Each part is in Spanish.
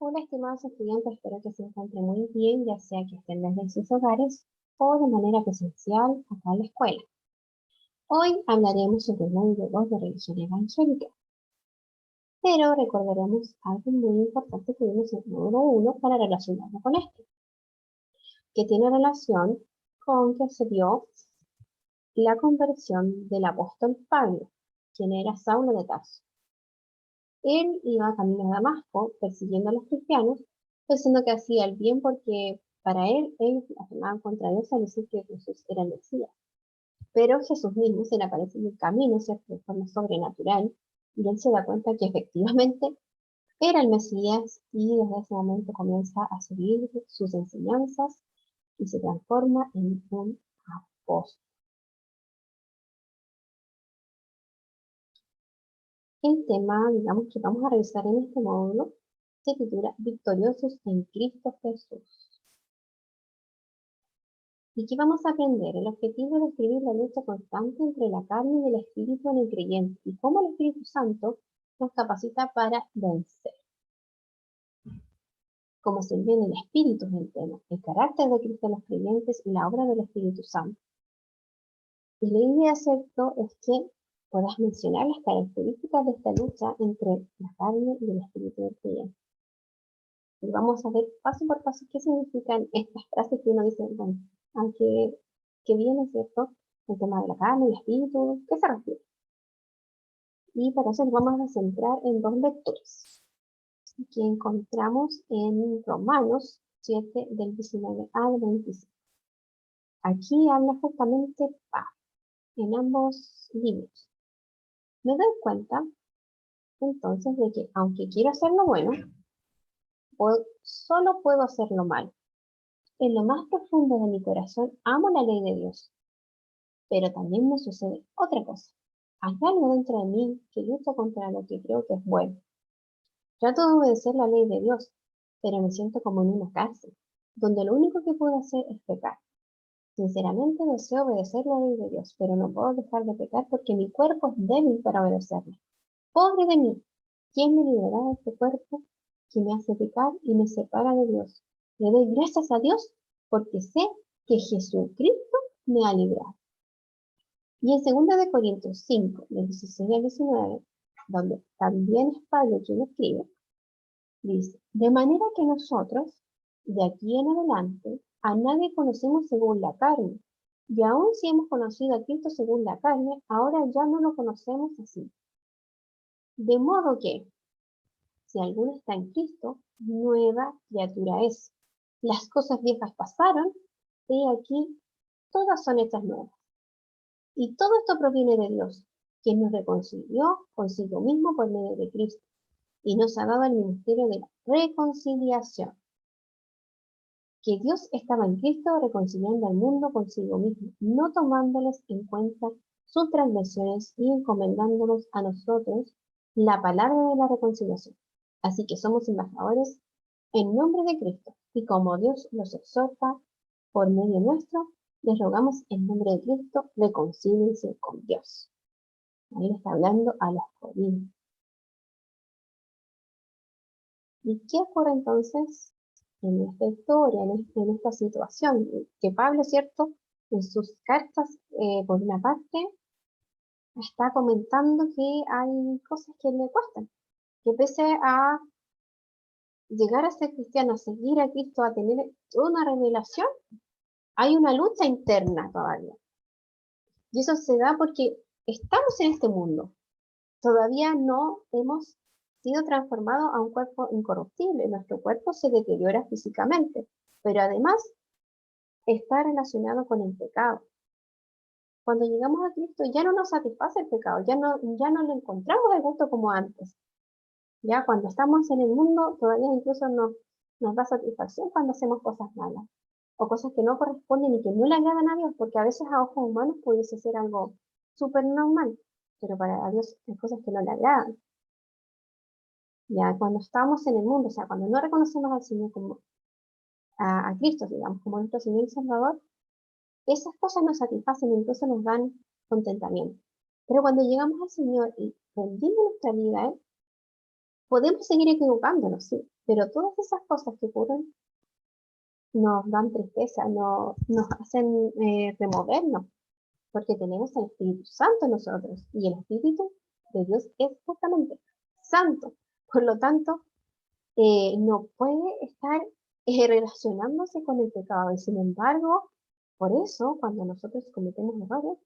Hola, estimados estudiantes, espero que se encuentren muy bien, ya sea que estén desde sus hogares o de manera presencial acá en la escuela. Hoy hablaremos sobre el módulo 2 de religión evangélica, pero recordaremos algo muy importante que vimos en el módulo 1 para relacionarlo con este, que tiene relación con que se dio la conversión del apóstol Pablo, quien era Saulo de Tarso. Él iba camino a Damasco persiguiendo a los cristianos, pensando que hacía el bien porque para él ellos afirmaban contra Dios al decir que Jesús era el Mesías. Pero Jesús mismo se le aparece en el camino, ¿cierto?, de forma sobrenatural, y él se da cuenta que efectivamente era el Mesías y desde ese momento comienza a seguir sus enseñanzas y se transforma en un apóstol. El tema, digamos, que vamos a revisar en este módulo se titula Victoriosos en Cristo Jesús. ¿Y qué vamos a aprender? El objetivo es describir la lucha constante entre la carne y el espíritu en el creyente y cómo el Espíritu Santo nos capacita para vencer. Como se ve en el espíritu es el tema, el carácter de Cristo en los creyentes y la obra del Espíritu Santo. Y la idea, ¿cierto?, es que puedas mencionar las características de esta lucha entre la carne y el espíritu del creyente. Y vamos a ver paso por paso qué significan estas frases que uno dice, bueno, aunque que viene, ¿cierto?, el tema de la carne, el espíritu, ¿qué se refiere? Y para eso nos vamos a centrar en dos lecturas que encontramos en Romanos 7, del 19 al 26. Aquí habla justamente Pablo, en ambos libros. Me doy cuenta, entonces, de que aunque quiero hacer lo bueno, solo puedo hacer lo malo. En lo más profundo de mi corazón amo la ley de Dios, pero también me sucede otra cosa. Hay algo dentro de mí que lucha contra lo que creo que es bueno. Trato de obedecer la ley de Dios, pero me siento como en una cárcel, donde lo único que puedo hacer es pecar. Sinceramente deseo obedecer la ley de Dios, pero no puedo dejar de pecar porque mi cuerpo es débil para obedecerla. Pobre de mí, ¿quién me librará de este cuerpo que me hace pecar y me separa de Dios? Le doy gracias a Dios porque sé que Jesucristo me ha librado. Y en 2 Corintios 5, del 16 al 19, donde también es Pablo quien escribe, dice, de manera que nosotros, de aquí en adelante, a nadie conocemos según la carne, y aun si hemos conocido a Cristo según la carne, ahora ya no lo conocemos así. De modo que, si alguno está en Cristo, nueva criatura es. Las cosas viejas pasaron, he aquí, todas son hechas nuevas. Y todo esto proviene de Dios, quien nos reconcilió consigo mismo por medio de Cristo, y nos ha dado el ministerio de la reconciliación. Que Dios estaba en Cristo reconciliando al mundo consigo mismo, no tomándoles en cuenta sus transgresiones y encomendándonos a nosotros la palabra de la reconciliación. Así que somos embajadores en nombre de Cristo, y como Dios los exhorta por medio nuestro, les rogamos en nombre de Cristo, reconcíliense con Dios. Ahí le está hablando a los corintios. ¿Y qué ocurre entonces en esta historia, en esta situación? Que Pablo, ¿cierto?, en sus cartas, por una parte, está comentando que hay cosas que le cuestan, que pese a llegar a ser cristiano, a seguir a Cristo, a tener una revelación, hay una lucha interna todavía. Y eso se da porque estamos en este mundo. Todavía no hemos sido transformados a un cuerpo incorruptible. Nuestro cuerpo se deteriora físicamente, pero además está relacionado con el pecado. Cuando llegamos a Cristo ya no nos satisface el pecado, ya no le encontramos el gusto como antes. Ya cuando estamos en el mundo todavía incluso nos da satisfacción cuando hacemos cosas malas o cosas que no corresponden y que no le agradan a Dios, porque a veces a ojos humanos pudiese ser algo súper normal, pero para Dios hay cosas que no le agradan. Ya cuando estamos en el mundo, o sea, cuando no reconocemos al Señor como a Cristo, digamos, como nuestro Señor y Salvador, esas cosas nos satisfacen, incluso nos dan contentamiento. Pero cuando llegamos al Señor y rendimos nuestra vida, podemos seguir equivocándonos, sí, Pero todas esas cosas que ocurren nos dan tristeza, nos hacen removernos, porque tenemos el Espíritu Santo en nosotros, y el Espíritu de Dios es justamente santo. Por lo tanto, no puede estar relacionándose con el pecado. Y sin embargo, por eso, cuando nosotros cometemos errores,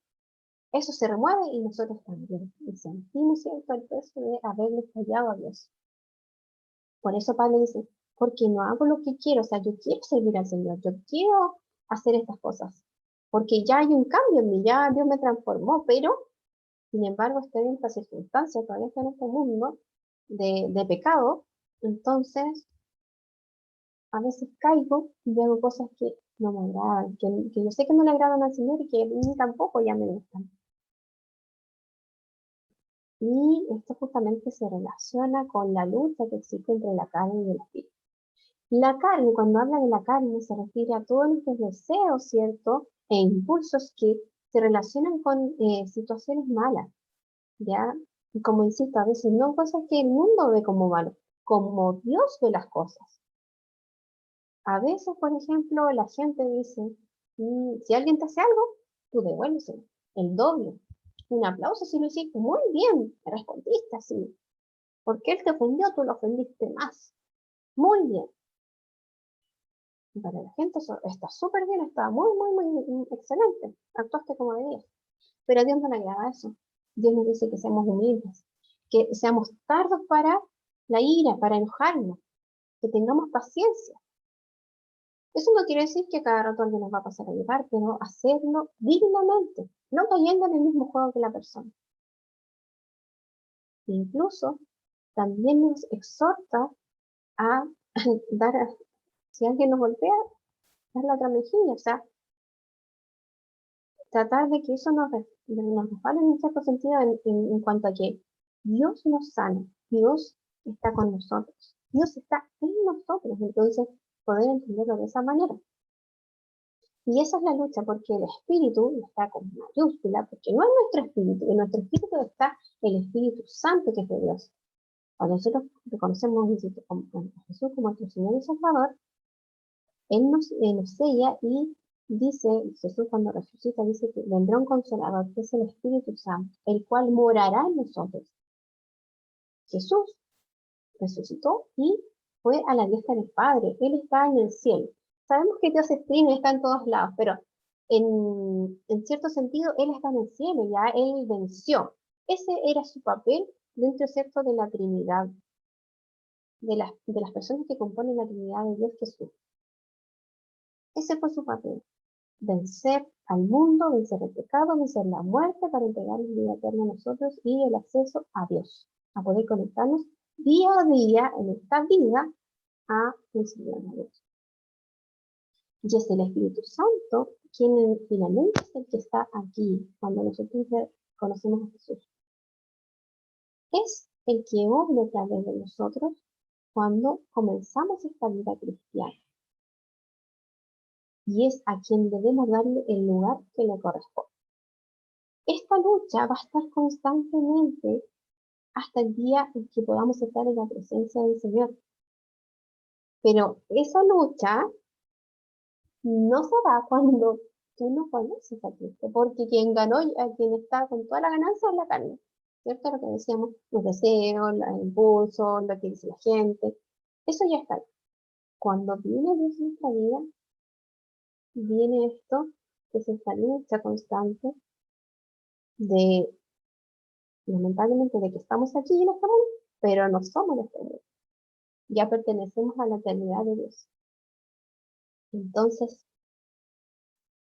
eso se remueve y nosotros también. Y sentimos, ¿cierto?, el peso de haberle fallado a Dios. Por eso Pablo dice, porque no hago lo que quiero, o sea, yo quiero servir al Señor, yo quiero hacer estas cosas, porque ya hay un cambio en mí, ya Dios me transformó, pero sin embargo estoy en esta circunstancia, todavía estoy en este mundo de pecado, entonces a veces caigo y hago cosas que no me agradan, que yo sé que no le agradan al Señor y que a mí tampoco ya me gustan. Y esto justamente se relaciona con la lucha que existe entre la carne y el espíritu. La carne, cuando habla de la carne, se refiere a todos nuestros deseos, ¿cierto? E impulsos que se relacionan con situaciones malas, ¿ya? Y como insisto, a veces no cosas que el mundo ve como malas, como Dios ve las cosas. A veces, por ejemplo, la gente dice, si alguien te hace algo, tú devuélveselo, el doble. Un aplauso si lo hiciste muy bien, te respondiste así. Porque él te ofendió, tú lo ofendiste más. Muy bien. Y para la gente eso está súper bien, está muy excelente. Actuaste como debías. Pero a Dios no le agrada eso. Dios nos dice que seamos humildes, que seamos tardos para la ira, para enojarnos, que tengamos paciencia. Eso no quiere decir que cada rato alguien nos va a pasar a llevar, pero hacerlo dignamente, no cayendo en el mismo juego que la persona. Incluso también nos exhorta a dar, si alguien nos golpea, dar la otra mejilla, o sea, tratar de que eso nos resbale en un cierto sentido en cuanto a que Dios nos sana, Dios está con nosotros, Dios está en nosotros, entonces poder entenderlo de esa manera. Y esa es la lucha, porque el espíritu está con mayúscula, porque no es nuestro espíritu, en nuestro espíritu está el Espíritu Santo que es de Dios. Cuando nosotros reconocemos a Jesús como nuestro Señor y Salvador, Él nos sella y dice, Jesús cuando resucita, dice que vendrá un consolador, que es el Espíritu Santo, el cual morará en nosotros. Jesús resucitó y fue a la diestra del Padre. Él está en el cielo. Sabemos que Dios es trino y está en todos lados, pero en cierto sentido, Él está en el cielo, ya Él venció. Ese era su papel dentro, ¿cierto?, de la Trinidad, de las personas que componen la Trinidad de Dios Jesús. Ese fue su papel. Vencer al mundo, vencer el pecado, vencer la muerte para entregarnos vida eterna a nosotros y el acceso a Dios, a poder conectarnos día a día en esta vida a el Señor Dios. Y es el Espíritu Santo quien finalmente es el que está aquí cuando nosotros conocemos a Jesús. Es el que obra a través de nosotros cuando comenzamos esta vida cristiana. Y es a quien debemos darle el lugar que le corresponde. Esta lucha va a estar constantemente hasta el día en que podamos estar en la presencia del Señor. Pero esa lucha no se da cuando tú no conoces a Cristo, porque quien ganó, a quien está con toda la ganancia es la carne, ¿cierto? Lo que decíamos, los deseos, los impulsos, lo que dice la gente, eso ya está. Cuando viene Dios en nuestra vida, viene esto, que es esta lucha constante de, lamentablemente, de que estamos aquí en este mundo, pero no somos de este mundo. Ya pertenecemos a la eternidad de Dios. Entonces,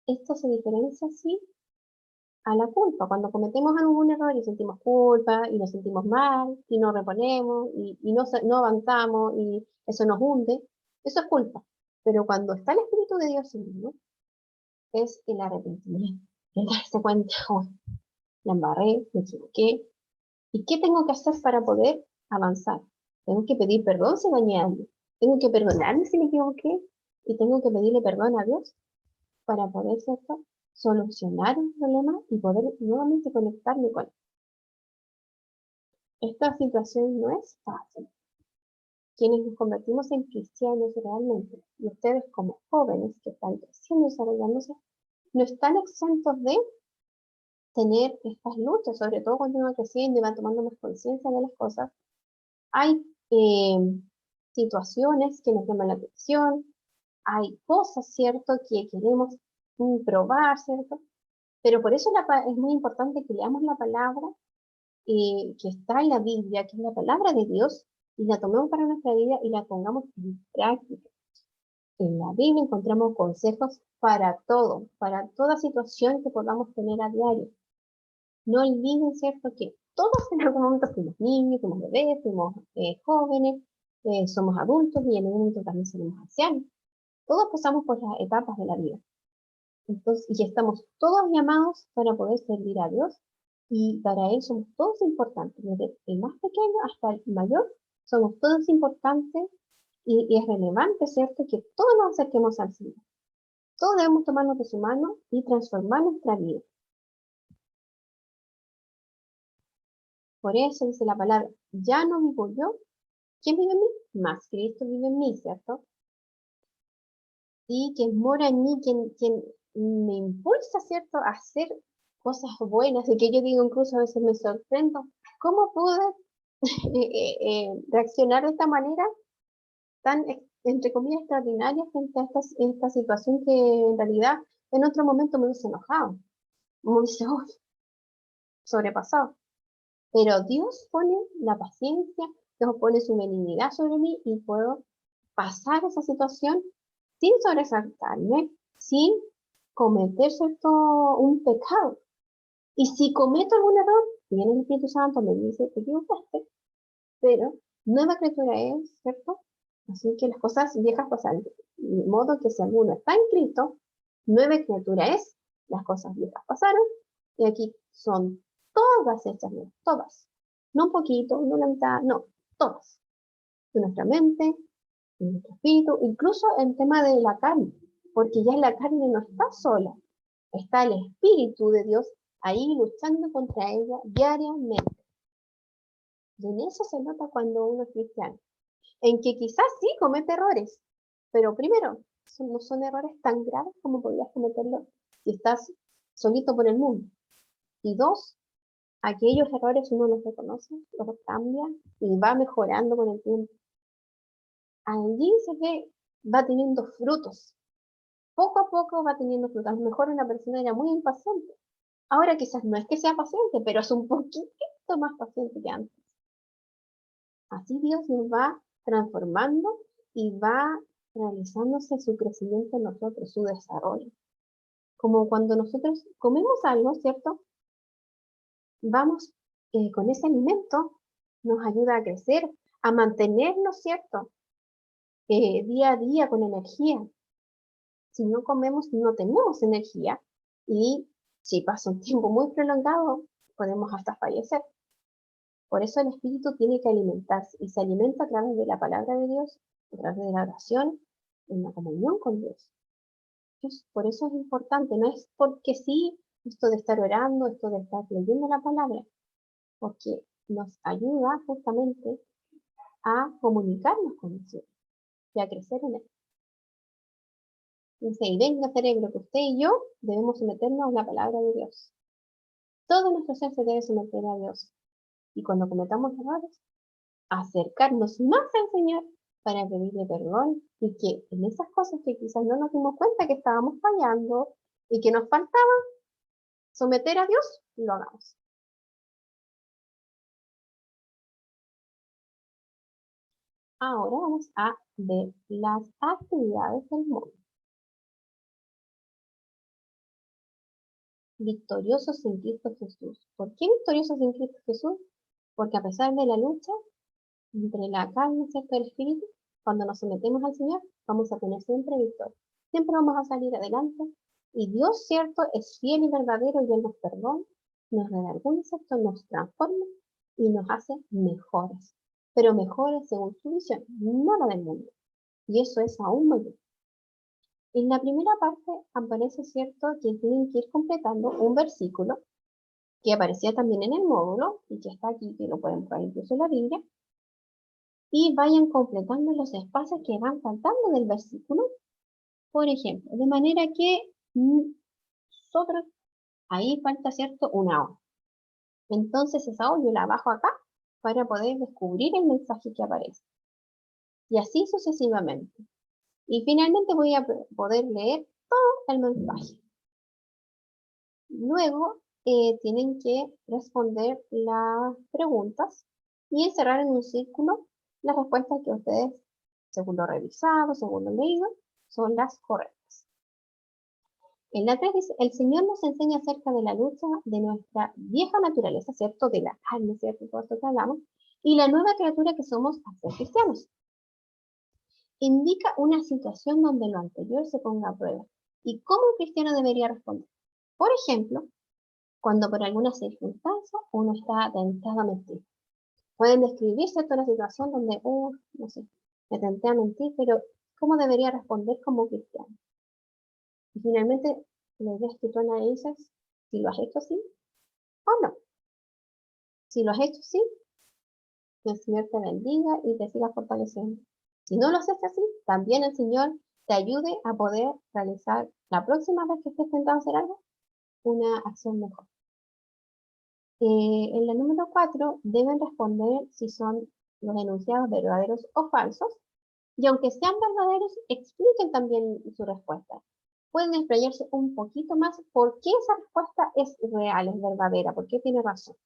esto se diferencia, sí, a la culpa. Cuando cometemos algún error y sentimos culpa y nos sentimos mal y no reponemos y no avanzamos y eso nos hunde, eso es culpa. Pero cuando está el Espíritu de Dios en uno, es el arrepentimiento, el darse cuenta, oh, la embarré, me equivoqué. ¿Y qué tengo que hacer para poder avanzar? Tengo que pedir perdón si dañé a alguien. Tengo que perdonarme si me equivoqué. Y tengo que pedirle perdón a Dios para poder, ¿cierto?, solucionar un problema y poder nuevamente conectarme con él. Esta situación no es fácil. quienes nos convertimos en cristianos realmente, y ustedes como jóvenes que están creciendo y desarrollándose, no están exentos de tener estas luchas, sobre todo cuando uno va creciendo y va tomando más conciencia de las cosas. Hay situaciones que nos llaman la atención, hay cosas, ¿cierto?, que queremos probar, ¿cierto? Pero por eso es muy importante que leamos la palabra que está en la Biblia, que es la palabra de Dios, y la tomemos para nuestra vida y la pongamos en práctica. En la Biblia encontramos consejos para todo, para toda situación que podamos tener a diario. No olviden, ¿cierto?, que todos en algún momento fuimos niños, fuimos bebés, fuimos jóvenes, somos adultos y en algún momento también somos ancianos. Todos pasamos por las etapas de la vida. Entonces, y estamos todos llamados para poder servir a Dios y para Él somos todos importantes, desde el más pequeño hasta el mayor, somos todos importantes y es relevante, ¿cierto?, que todos nos acerquemos al Señor. Todos debemos tomarnos de su mano y transformar nuestra vida. Por eso dice la palabra, ya no vivo yo. ¿Quién vive en mí? Más Cristo vive en mí, ¿cierto? Y quien mora en mí, quien me impulsa, ¿cierto?, a hacer cosas buenas, y que yo digo, incluso a veces me sorprendo, ¿cómo pude reaccionar de esta manera tan, entre comillas, extraordinaria frente a esta situación que en realidad en otro momento me hubiese enojado, me hubiese sobrepasado? Pero Dios pone la paciencia, Dios pone su benignidad sobre mí y puedo pasar esa situación sin sobresaltarme, sin cometer cierto un pecado. Y si cometo algún error, viene el Espíritu Santo, me dice, te equivocaste, pero nueva criatura es, ¿cierto? Así que las cosas viejas pasan. De modo que si alguno está en Cristo, nueva criatura es, las cosas viejas pasaron, y aquí son todas hechas nuevas, todas. No un poquito, no una mitad, no, todas. De nuestra mente, de nuestro espíritu, incluso en tema de la carne, porque ya la carne no está sola, está el Espíritu de Dios ahí luchando contra ella diariamente. Y en eso se nota cuando uno es cristiano, en que quizás sí comete errores, pero primero, no son errores tan graves como podrías cometerlo si estás solito por el mundo. Y dos, aquellos errores uno los reconoce, los cambia y va mejorando con el tiempo. Allí se ve, va teniendo frutos. Poco a poco va teniendo frutos. A lo mejor una persona era muy impaciente. Ahora quizás no es que sea paciente, pero es un poquito más paciente que antes. Así Dios nos va transformando y va realizándose su crecimiento en nosotros, su desarrollo. Como cuando nosotros comemos algo, ¿cierto? Vamos con ese alimento, nos ayuda a crecer, a mantenernos, ¿cierto? Día a día con energía. Si no comemos, no tenemos energía y si pasa un tiempo muy prolongado, podemos hasta fallecer. Por eso el espíritu tiene que alimentarse y se alimenta a través de la palabra de Dios, a través de la oración, en la comunión con Dios. Por eso es importante, no es porque sí, esto de estar orando, esto de estar leyendo la palabra, porque nos ayuda justamente a comunicarnos con el Señor y a crecer en Él. Dice, y venga cerebro, que usted y yo debemos someternos a la palabra de Dios. Todo nuestro ser se debe someter a Dios. Y cuando cometamos errores, acercarnos más al Señor para pedirle perdón y que en esas cosas que quizás no nos dimos cuenta que estábamos fallando y que nos faltaba someter a Dios, lo hagamos. Ahora vamos a ver las actividades del mundo. Victoriosos en Cristo Jesús. ¿Por qué victoriosos en Cristo Jesús? Porque a pesar de la lucha entre la carne y el espíritu, cuando nos sometemos al Señor, vamos a tener siempre victoria. Siempre vamos a salir adelante. Y Dios, cierto, es fiel y verdadero y Él nos perdona, nos redarguye, ¿cierto? Nos transforma y nos hace mejores. Pero mejores según su visión, no la del mundo. Y eso es aún mayor. En la primera parte aparece, cierto, que tienen que ir completando un versículo que aparecía también en el módulo y que está aquí, que lo pueden buscar incluso en la Biblia, y vayan completando los espacios que van faltando del versículo, por ejemplo, de manera que nosotros, ahí falta, ¿cierto?, una O. Entonces esa O yo la bajo acá para poder descubrir el mensaje que aparece. Y así sucesivamente. Y finalmente voy a poder leer todo el mensaje. Luego tienen que responder las preguntas y encerrar en un círculo las respuestas que ustedes, según lo revisado, según lo leído, son las correctas. En la 3 dice, el Señor nos enseña acerca de la lucha de nuestra vieja naturaleza, ¿cierto? De la carne, ¿cierto? Todo esto que hablamos, y la nueva criatura que somos al ser cristianos. Indica una situación donde lo anterior se ponga a prueba y cómo un cristiano debería responder. Por ejemplo, cuando por alguna circunstancia uno está tentado a mentir. Pueden describir, ¿cierto?, una situación donde, no sé, me tenté a mentir, pero ¿cómo debería responder como cristiano? Y finalmente, la idea es que tú analices si lo has hecho así o no. Si lo has hecho así, que el Señor te bendiga y te siga fortaleciendo. Si no lo has hecho así, también el Señor te ayude a poder realizar la próxima vez que estés tentado a hacer algo, una acción mejor. En la número 4 deben responder si son los enunciados verdaderos o falsos, y aunque sean verdaderos, expliquen también su respuesta. Pueden explayarse un poquito más por qué esa respuesta es real, es verdadera, por qué tiene razón.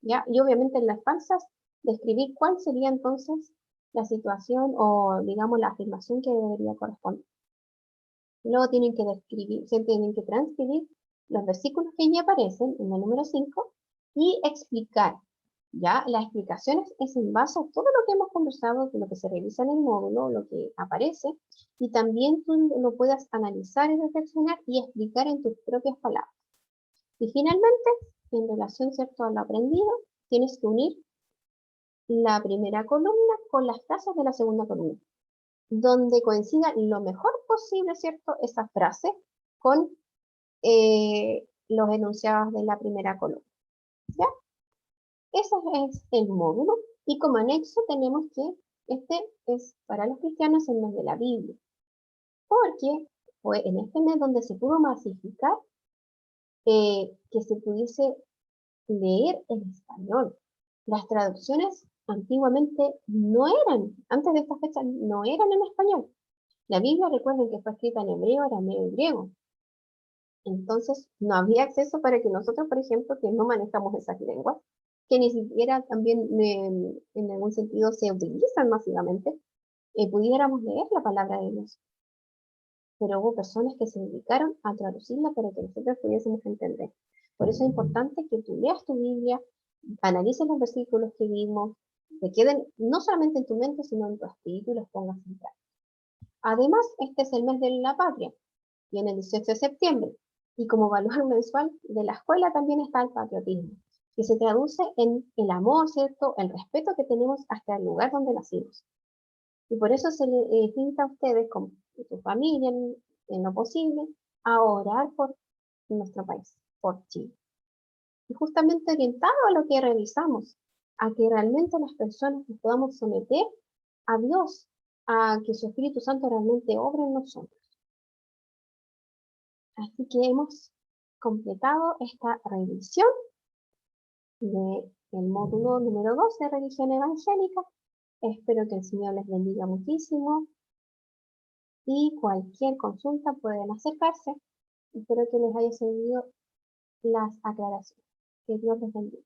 ¿Ya? Y obviamente en las falsas, describir cuál sería entonces la situación o, digamos, la afirmación que debería corresponder. Luego tienen que describir, se tienen que transcribir los versículos que ya aparecen en el número 5 y explicar. Ya, las explicaciones es en base a todo lo que hemos conversado, de lo que se revisa en el módulo, lo que aparece, y también tú lo puedas analizar y reflexionar y explicar en tus propias palabras. Y finalmente, en relación, ¿cierto?, a lo aprendido, tienes que unir la primera columna con las frases de la segunda columna, donde coincida lo mejor posible, ¿cierto?, esa frase con los enunciados de la primera columna. ¿Ya? Ese es el módulo y como anexo tenemos que este es para los cristianos el mes de la Biblia, porque fue en este mes donde se pudo masificar que se pudiese leer en español. Las traducciones antiguamente no eran, antes de esta fecha, no eran en español. La Biblia, recuerden que fue escrita en hebreo, arameo y griego. Entonces, no había acceso para que nosotros, por ejemplo, que no manejamos esas lenguas, que ni siquiera también en algún sentido se utilizan masivamente, pudiéramos leer la palabra de Dios. Pero hubo personas que se dedicaron a traducirla para que nosotros pudiésemos entender. Por eso es importante que tú leas tu Biblia, analices los versículos que vimos, que queden no solamente en tu mente, sino en tu espíritu y los pongas en práctica. Además, este es el mes de la patria, viene el 18 de septiembre, y como valor mensual de la escuela también está el patriotismo, que se traduce en el amor, ¿cierto?, el respeto que tenemos hasta el lugar donde nacimos. Y por eso se les invita a ustedes, con su familia, en lo posible, a orar por nuestro país, por Chile. Y justamente orientado a lo que revisamos, a que realmente las personas nos podamos someter a Dios, a que su Espíritu Santo realmente obre en nosotros. Así que hemos completado esta revisión del módulo número 2 de religión evangélica. Espero que el Señor les bendiga muchísimo y cualquier consulta pueden acercarse. Espero que les haya servido las aclaraciones. Que Dios les bendiga.